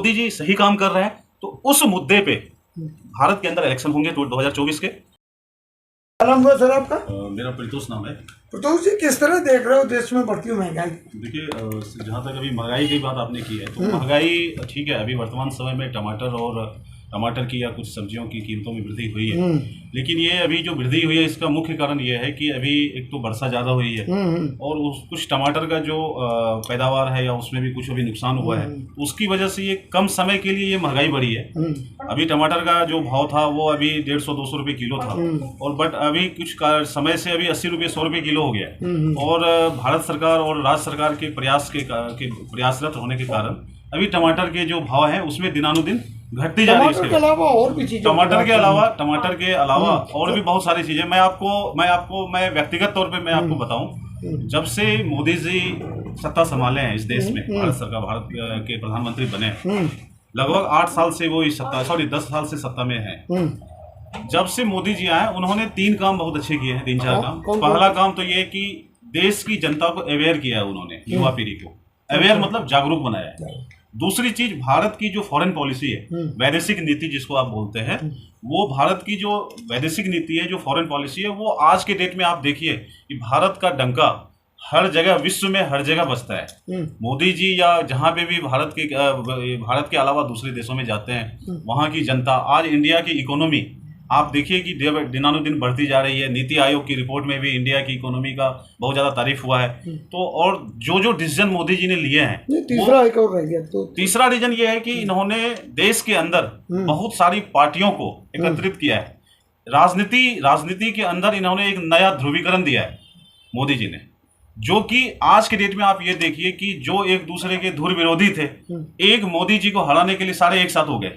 मोदी जी सही काम कर रहे हैं, तो उस मुद्दे पे भारत के अंदर इलेक्शन होंगे 2024 के। नाम हुआ सर आपका? मेरा परितोष नाम है। प्रतोष जी, किस तरह देख रहे हो देश में बढ़ती हुई महंगाई? देखिए, जहाँ तक अभी महंगाई की बात आपने की है, तो महंगाई ठीक है, अभी वर्तमान समय में टमाटर की या कुछ सब्जियों की कीमतों में वृद्धि हुई है। लेकिन ये अभी जो वृद्धि हुई है, इसका मुख्य कारण ये है कि अभी एक तो वर्षा ज़्यादा हुई है और कुछ टमाटर का जो पैदावार है या उसमें भी कुछ अभी नुकसान हुआ है, तो उसकी वजह से ये कम समय के लिए ये महंगाई बढ़ी है। अभी टमाटर का जो भाव था वो अभी 150-200 रुपये किलो था, और बट अभी कुछ समय से अभी 80 रुपये 100 रुपये किलो हो गया। और भारत सरकार और राज्य सरकार के प्रयासरत होने के कारण अभी टमाटर के जो भाव है उसमें दिनानुदिन घटती जा रही है। टमाटर के अलावा और भी चीजें, टमाटर के अलावा और भी बहुत सारी चीजें मैं व्यक्तिगत तौर पे मैं आपको बताऊं, जब से मोदी जी सत्ता संभाले हैं इस देश में, भारत के प्रधानमंत्री बने, लगभग 8 साल से वो 10 साल से सत्ता में है। जब से मोदी जी आए, उन्होंने 3 काम बहुत अच्छे किए हैं, 3-4 काम। पहला काम तो ये कि देश की जनता को अवेयर किया है उन्होंने, युवा पीढ़ी को अवेयर मतलब जागरूक बनाया है। दूसरी चीज, भारत की जो फॉरेन पॉलिसी है, वैदेशिक नीति जिसको आप बोलते हैं, वो भारत की जो वैदेशिक नीति है, जो फॉरेन पॉलिसी है, वो आज के डेट में आप देखिए कि भारत का डंका हर जगह, विश्व में हर जगह बजता है। मोदी जी या जहाँ पे भी भारत के अलावा दूसरे देशों में जाते हैं, वहाँ की जनता, आज इंडिया की इकोनॉमी आप देखिए कि दिनानुदिन बढ़ती जा रही है। नीति आयोग की रिपोर्ट में भी इंडिया की इकोनॉमी का बहुत ज़्यादा तारीफ हुआ है। तो और जो डिसीजन मोदी जी ने लिए हैं, तीसरा एक और रह गया, तो तीसरा रीजन ये है कि इन्होंने देश के अंदर बहुत सारी पार्टियों को एकत्रित किया है। राजनीति के अंदर इन्होंने एक नया ध्रुवीकरण दिया है मोदी जी ने, जो कि आज के डेट में आप ये देखिए कि जो एक दूसरे के धुर विरोधी थे, एक मोदी जी को हराने के लिए सारे एक साथ हो गए,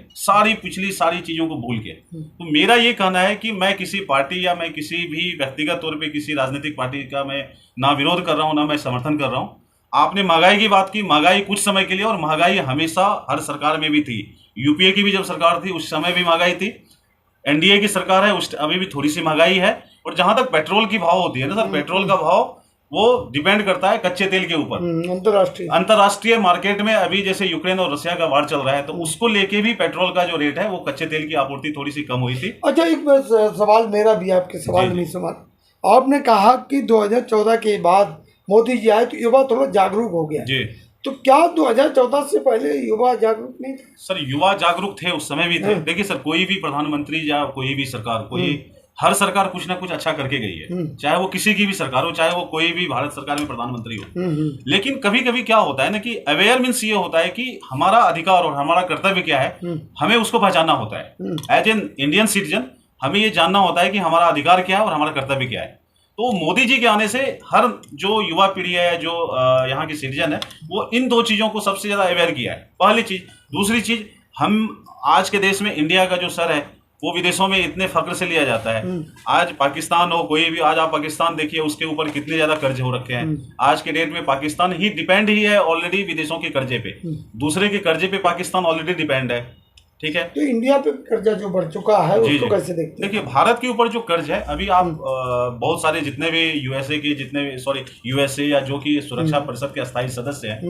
पिछली सारी चीजों को भूल के। तो मेरा ये कहना है कि मैं किसी पार्टी या मैं किसी भी व्यक्तिगत तौर पे किसी राजनीतिक पार्टी का मैं ना विरोध कर रहा हूँ, ना मैं समर्थन कर रहा हूँ। आपने महंगाई की बात की, महंगाई कुछ समय के लिए, और महंगाई हमेशा हर सरकार में भी थी। यूपीए की भी जब सरकार थी उस समय भी महंगाई थी, एनडीए की सरकार है अभी भी थोड़ी सी महंगाई है। और जहां तक पेट्रोल की भाव होती है ना सर, पेट्रोल का भाव वो डिपेंड करता है कच्चे तेल के ऊपर। अंतरराष्ट्रीय मार्केट में अभी जैसे यूक्रेन और रशिया का वार चल रहा है, तो उसको लेके भी पेट्रोल का जो रेट है, वो कच्चे तेल की आपूर्ति थोड़ी सी कम हुई थी। अच्छा, एक सवाल मेरा भी, आपके सवाल नहीं सवाल। आपने कहा कि 2014 के बाद मोदी जी आए तो युवा थोड़ा जागरूक हो गया जी, तो क्या 2014 से पहले युवा जागरूक नहीं थे? सर, युवा जागरूक थे, उस समय भी थे। देखिए सर, कोई भी प्रधानमंत्री या कोई भी सरकार, हर सरकार कुछ ना कुछ अच्छा करके गई है, चाहे वो किसी की भी सरकार हो, चाहे वो कोई भी भारत सरकार में प्रधानमंत्री हो। लेकिन कभी कभी क्या होता है ना कि अवेयर मीन्स ये होता है कि हमारा अधिकार और हमारा कर्तव्य क्या है, हमें उसको पहचानना होता है। एज एन इंडियन सिटीजन हमें ये जानना होता है कि हमारा अधिकार क्या है और हमारा कर्तव्य क्या है। तो मोदी जी के आने से हर जो युवा पीढ़ी है, जो यहाँ की सिटीजन है, वो इन 2 चीजों को सबसे ज्यादा अवेयर किया है, पहली चीज। दूसरी चीज, हम आज के देश में इंडिया का जो सर है वो विदेशों में इतने फक्र से लिया जाता है। आज पाकिस्तान हो, कोई भी, आज आप पाकिस्तान देखिए, उसके ऊपर कितने ज्यादा कर्ज हो रखे हैं। आज के डेट में पाकिस्तान ही डिपेंड ही है ऑलरेडी विदेशों के कर्जे पे, दूसरे के कर्जे पे पाकिस्तान ऑलरेडी डिपेंड है, ठीक है। तो इंडिया पे कर्जा जो बढ़ चुका है उसको कैसे देखते हैं? देखिए, भारत के ऊपर जो कर्ज है, अभी आप बहुत सारे जितने भी यूएसए या जो कि सुरक्षा परिषद के अस्थायी सदस्य हैं,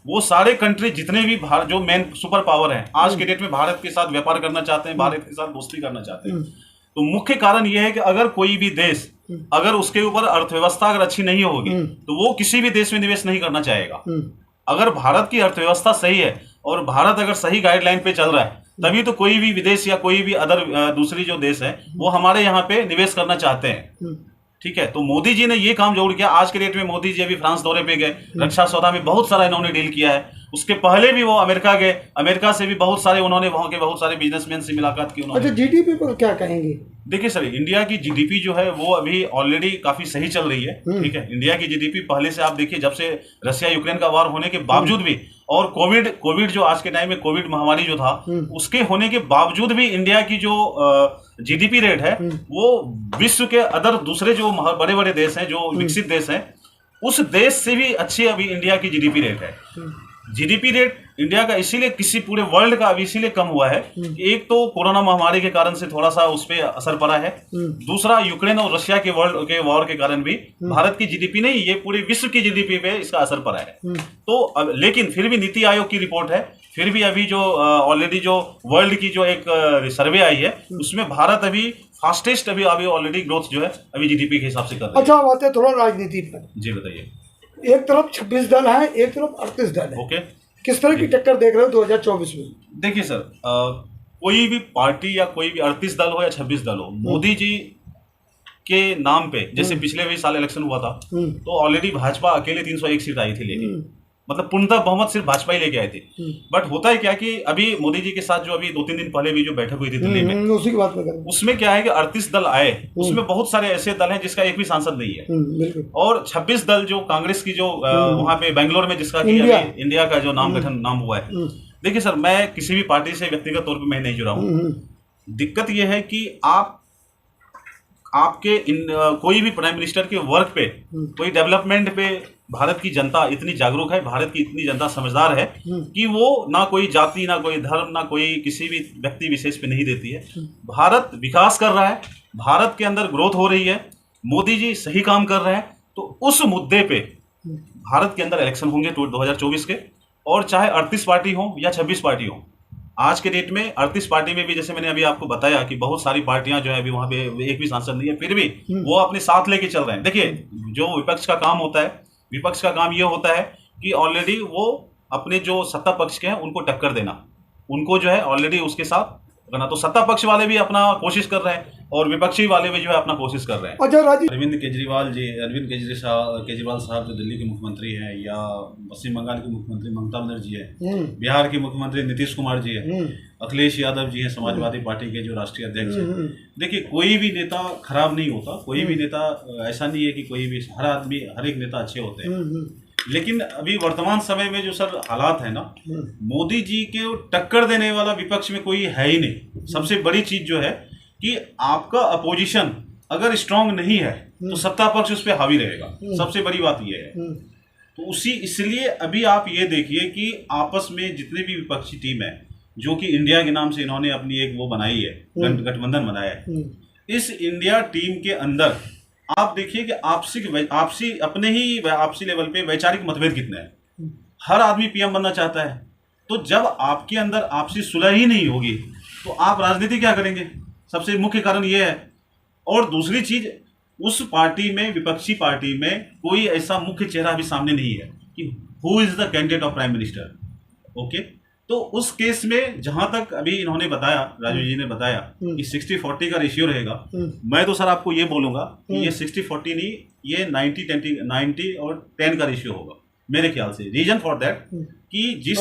वो सारे कंट्री जितने भी जो मेन सुपर पावर हैं, आज के डेट में भारत के साथ व्यापार करना चाहते हैं, भारत के साथ दोस्ती करना चाहते हैं। तो मुख्य कारण यह है कि अगर कोई भी देश, अगर उसके ऊपर अर्थव्यवस्था अगर अच्छी नहीं होगी, तो वो किसी भी देश में निवेश नहीं करना चाहेगा। अगर भारत की अर्थव्यवस्था सही है और भारत अगर सही गाइडलाइन पे चल रहा है, तभी तो कोई भी विदेश या कोई भी दूसरी जो देश है वो हमारे यहाँ पे निवेश करना चाहते हैं, ठीक है। तो मोदी जी ने ये काम जरूर किया। आज के डेट में मोदी जी अभी फ्रांस दौरे पे गए, रक्षा सौदा में बहुत सारा इन्होंने डील किया है। उसके पहले भी वो अमेरिका गए, अमेरिका से भी बहुत सारे उन्होंने, वहां के बहुत सारे बिजनेसमैन से मुलाकात की उन्होंने। अच्छा, जीडीपी पर क्या कहेंगे? देखिए सर, इंडिया की जीडीपी जो है वो अभी ऑलरेडी काफी सही चल रही है, ठीक है। इंडिया की जीडीपी पहले से आप देखिए, जब से रशिया यूक्रेन का वार होने के बावजूद भी, और कोविड जो आज के टाइम में कोविड महामारी जो था, उसके होने के बावजूद भी इंडिया की जो जीडीपी रेट है वो विश्व के दूसरे जो बड़े बड़े देश हैं, जो विकसित देश हैं, उस देश से भी अच्छी अभी इंडिया की जीडीपी रेट है। जीडीपी रेट इंडिया का इसीलिए किसी पूरे वर्ल्ड का अभी इसीलिए कम हुआ है कि एक तो कोरोना महामारी के कारण से थोड़ा सा उस पर असर पड़ा है, दूसरा यूक्रेन और रशिया के वॉर के कारण भी भारत की जीडीपी नहीं, ये पूरे विश्व की जीडीपी पे इसका असर पड़ा है। तो लेकिन फिर भी नीति आयोग की रिपोर्ट है, फिर भी अभी जो ऑलरेडी जो वर्ल्ड की जो एक सर्वे आई है उसमें भारत अभी फास्टेस्ट अभी अभी ऑलरेडी ग्रोथ जो है अभी जीडीपी के हिसाब से कर रहा है। अच्छा, अब आते हैं थोड़ा राजनीति पर। जी बताइए। एक तरफ 26 दल है, एक तरफ 38 दल है। ओके, किस तरह की टक्कर देख रहे हो 2024 में? देखिए सर, कोई भी पार्टी या कोई भी 38 दल हो या 26 दल हो, मोदी जी के नाम पे, जैसे पिछले भी साल इलेक्शन हुआ था तो ऑलरेडी भाजपा अकेले 301 सीट आई थी लेके, मतलब पूर्णतः बहुमत सिर्फ भाजपा ही लेके आए थे। बट होता है क्या कि अभी मोदी जी के साथ जो अभी 2-3 दिन पहले भी जो बैठक हुई थी दिल्ली में, उसी की बात में करें। उसमें क्या है कि 38 दल आए, उसमें बहुत सारे ऐसे दल हैं जिसका एक भी सांसद नहीं है, और 26 दल जो कांग्रेस की जो वहां पे बेंगलोर में जिसका इंडिया का जो नाम गठन नाम हुआ है। देखिए सर, मैं किसी भी पार्टी से व्यक्तिगत तौर पर मैं नहीं जुड़ा हूँ। दिक्कत यह है कि आपके कोई भी प्राइम मिनिस्टर के वर्क पे, कोई डेवलपमेंट पे भारत की जनता इतनी जागरूक है, भारत की इतनी जनता समझदार है कि वो ना कोई जाति, ना कोई धर्म, ना कोई किसी भी व्यक्ति विशेष पे नहीं देती है। भारत विकास कर रहा है, भारत के अंदर ग्रोथ हो रही है, मोदी जी सही काम कर रहे हैं, तो उस मुद्दे पे भारत के अंदर इलेक्शन होंगे 2024 के, और चाहे 38 पार्टी हो या 26 पार्टी हो। आज के डेट में 38 पार्टी में भी, जैसे मैंने अभी आपको बताया कि बहुत सारी पार्टियां जो है अभी वहां पे एक भी सांसद नहीं है, फिर भी वो अपने साथ लेके चल रहे हैं। देखिए, जो विपक्ष का काम होता है, विपक्ष का काम ये होता है कि ऑलरेडी वो अपने जो सत्ता पक्ष के हैं उनको टक्कर देना, उनको जो है ऑलरेडी उसके साथ करना। तो सत्ता पक्ष वाले भी अपना कोशिश कर रहे हैं और विपक्षी वाले भी जो है अपना कोशिश कर रहे हैं। अच्छा अरविंद केजरीवाल साहब जो दिल्ली के मुख्यमंत्री हैं, या पश्चिम बंगाल के मुख्यमंत्री ममता बनर्जी है, बिहार के मुख्यमंत्री नीतीश कुमार जी है, अखिलेश यादव जी हैं समाजवादी पार्टी के जो राष्ट्रीय अध्यक्ष हैं। देखिए, कोई भी नेता खराब नहीं होता, कोई भी नेता ऐसा नहीं है कि कोई भी, हर एक नेता अच्छे होते हैं, लेकिन अभी वर्तमान समय में जो सर हालात है ना, मोदी जी के टक्कर देने वाला विपक्ष में कोई है ही नहीं। सबसे बड़ी चीज जो है कि आपका अपोजिशन अगर स्ट्रांग नहीं है तो सत्ता पक्ष उस पर हावी रहेगा। सबसे बड़ी बात यह है। तो इसलिए अभी आप ये देखिए कि आपस में जितने भी विपक्षी टीम है, जो कि इंडिया के नाम से इन्होंने अपनी एक वो बनाई है, गठबंधन बनाया है, इस इंडिया टीम के अंदर आप देखिए कि आपसी लेवल पे वैचारिक मतभेद कितने हैं। हर आदमी पीएम बनना चाहता है, तो जब आपके अंदर आपसी सुलह ही नहीं होगी तो आप राजनीति क्या करेंगे? सबसे मुख्य कारण ये है। और दूसरी चीज, उस पार्टी में, विपक्षी पार्टी में कोई ऐसा मुख्य चेहरा भी सामने नहीं है कि who is the candidate of prime minister. Okay, तो उस केस में जहां तक अभी इन्होंने बताया, राजू जी ने बताया कि 60-40 का रेशियो रहेगा, मैं तो सर आपको ये बोलूंगा कि ये 60-40 नहीं, ये 90 और 10 का रेशियो होगा मेरे ख्याल से। रीजन फॉर दैट कि जिस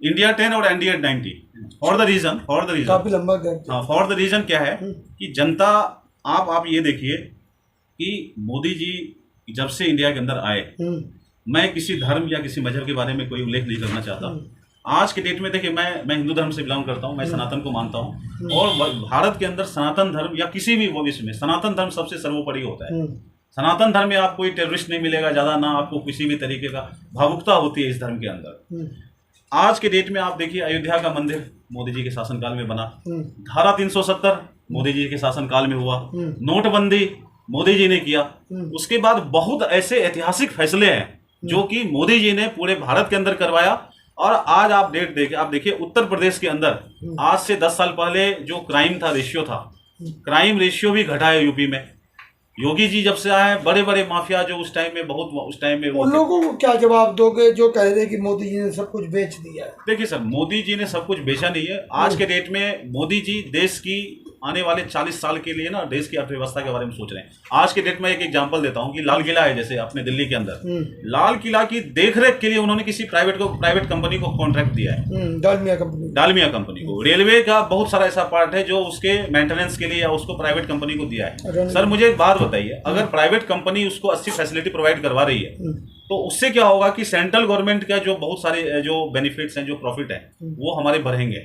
इंडिया 10 और एनडीए 90। फॉर द रीजन काफी लंबा गैप। हाँ, फॉर द रीजन क्या है कि जनता, आप ये देखिए कि मोदी जी जब से इंडिया के अंदर आए, मैं किसी धर्म या किसी मजहब के बारे में कोई उल्लेख नहीं करना चाहता। आज के डेट में देखिए, मैं हिंदू धर्म से बिलोंग करता हूँ, मैं सनातन को मानता हूँ, और भारत के अंदर सनातन धर्म या किसी भी विश्व में सनातन धर्म सबसे सर्वोपरि होता है। सनातन धर्म में आप कोई टेररिस्ट नहीं मिलेगा ज्यादा, ना आपको किसी भी तरीके का भावुकता होती है इस धर्म के अंदर। आज के डेट में आप देखिए, अयोध्या का मंदिर मोदी जी के शासनकाल में बना, धारा 370 मोदी जी के शासनकाल में हुआ, नोटबंदी मोदी जी ने किया। उसके बाद बहुत ऐसे ऐतिहासिक फैसले हैं जो कि मोदी जी ने पूरे भारत के अंदर करवाया। और आज आप देखिए उत्तर प्रदेश के अंदर आज से 10 साल पहले जो क्राइम था, रेशियो था, क्राइम रेशियो भी घटा है यूपी में। योगी जी जब से आए, बड़े बड़े माफिया जो उस टाइम में वो लोगों को क्या जवाब दोगे जो कह रहे कि मोदी जी ने सब कुछ बेच दिया है? देखिए सर, मोदी जी ने सब कुछ बेचा नहीं है। आज के डेट में मोदी जी देश की आने वाले 40 साल के लिए ना, देश की अर्थव्यवस्था के बारे में सोच रहे हैं। आज के डेट में एक एग्जांपल देता हूं कि लाल किला है जैसे अपने दिल्ली के अंदर, लाल किला की देखरेख के लिए उन्होंने किसी प्राइवेट कंपनी को कॉन्ट्रैक्ट दिया है, डालमिया कंपनी को। रेलवे का बहुत सारा ऐसा पार्ट है जो उसके मेंटेनेंस के लिए या उसको प्राइवेट कंपनी को दिया है। सर मुझे एक बात बताइए, अगर प्राइवेट कंपनी उसको अच्छी फैसिलिटी प्रोवाइड करवा रही है तो उससे क्या होगा कि सेंट्रल गवर्नमेंट का जो बहुत सारे जो बेनिफिट्स हैं, जो प्रॉफिट है, वो हमारे बढ़ेंगे।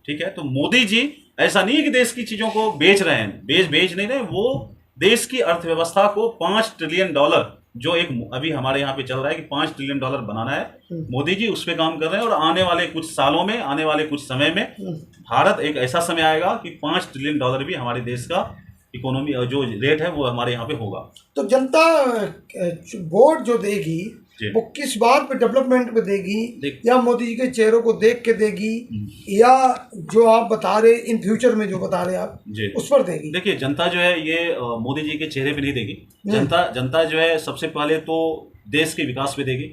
ठीक है, तो मोदी जी ऐसा नहीं है कि देश की चीजों को बेच रहे हैं, बेच नहीं रहे, वो देश की अर्थव्यवस्था को $5 ट्रिलियन जो एक अभी हमारे यहाँ पे चल रहा है कि $5 ट्रिलियन बनाना है, मोदी जी उस पे काम कर रहे हैं। और आने वाले कुछ सालों में, आने वाले कुछ समय में भारत एक ऐसा समय आएगा कि $5 ट्रिलियन भी हमारे देश का इकोनॉमी जो रेट है वो हमारे यहाँ पे होगा। तो जनता वोट जो देगी वो किस बात पे डेवलपमेंट पे देगी, या मोदी जी के चेहरों को देख के देगी, या जो आप बता रहे इन फ्यूचर में जो बता रहे आप उस पर देगी? देखिए, जनता जो है ये मोदी जी के चेहरे पे नहीं देगी। जनता जो है सबसे पहले तो देश के विकास पे देगी,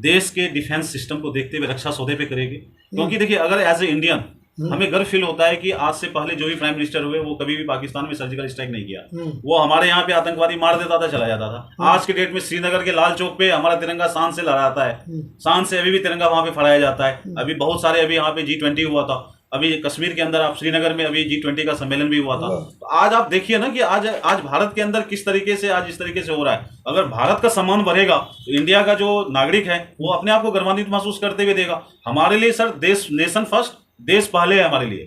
देश के डिफेंस सिस्टम को देखते हुए रक्षा सौदे पे करेगी। क्योंकि देखिए, अगर एज ए इंडियन हमें गर्व फील होता है कि आज से पहले जो भी प्राइम मिनिस्टर हुए वो कभी भी पाकिस्तान में सर्जिकल स्ट्राइक नहीं किया। वो हमारे यहाँ पे आतंकवादी मार देता था, चला जाता था। आज के डेट में श्रीनगर के लाल चौक पे हमारा तिरंगा शान से लहराता है, शान से अभी भी तिरंगा वहां पे फहराया जाता है। अभी बहुत सारे, अभी यहाँ पे G20 हुआ था, अभी कश्मीर के अंदर, आप श्रीनगर में अभी G20 का सम्मेलन भी हुआ था। तो आज आप देखिए ना कि आज भारत के अंदर किस तरीके से, आज इस तरीके से हो रहा है। अगर भारत का सम्मान बढ़ेगा तो इंडिया का जो नागरिक है वो अपने आप को गर्वान्वित महसूस करते हुए देगा। हमारे लिए सर देश, नेशन फर्स्ट, देश पहले है हमारे लिए।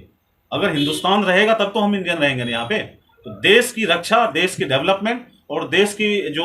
अगर हिंदुस्तान रहेगा तब तो हम इंडियन रहेंगे ना यहाँ पे। तो देश की रक्षा, देश की डेवलपमेंट और देश की जो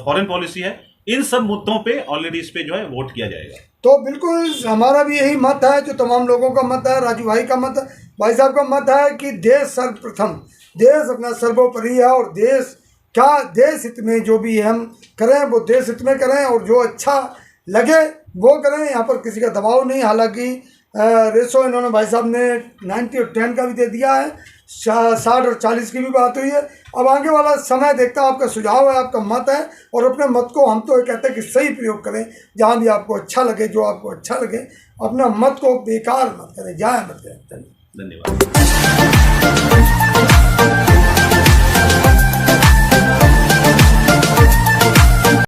फॉरेन पॉलिसी है, इन सब मुद्दों पे ऑलरेडी इस पे जो है वोट किया जाएगा। तो बिल्कुल हमारा भी यही मत है, जो तमाम लोगों का मत है, राजू भाई का मत है, भाई साहब का मत है कि देश सर्वप्रथम, देश अपना सर्वोपरि है, और देश हित में जो भी हम करें वो देश हित में करें, और जो अच्छा लगे वो करें। यहाँ पर किसी का दबाव नहीं। हालांकि रेशो इन्होंने भाई साहब ने 90 और 10 का भी दे दिया है, 60 और 40 की भी बात हुई है। अब आगे वाला समय देखता हूँ, आपका सुझाव है, आपका मत है, और अपने मत को हम तो ये कहते हैं कि सही प्रयोग करें, जहाँ भी आपको अच्छा लगे, जो आपको अच्छा लगे, अपना मत को बेकार मत करें, जाया मत करें। धन्यवाद।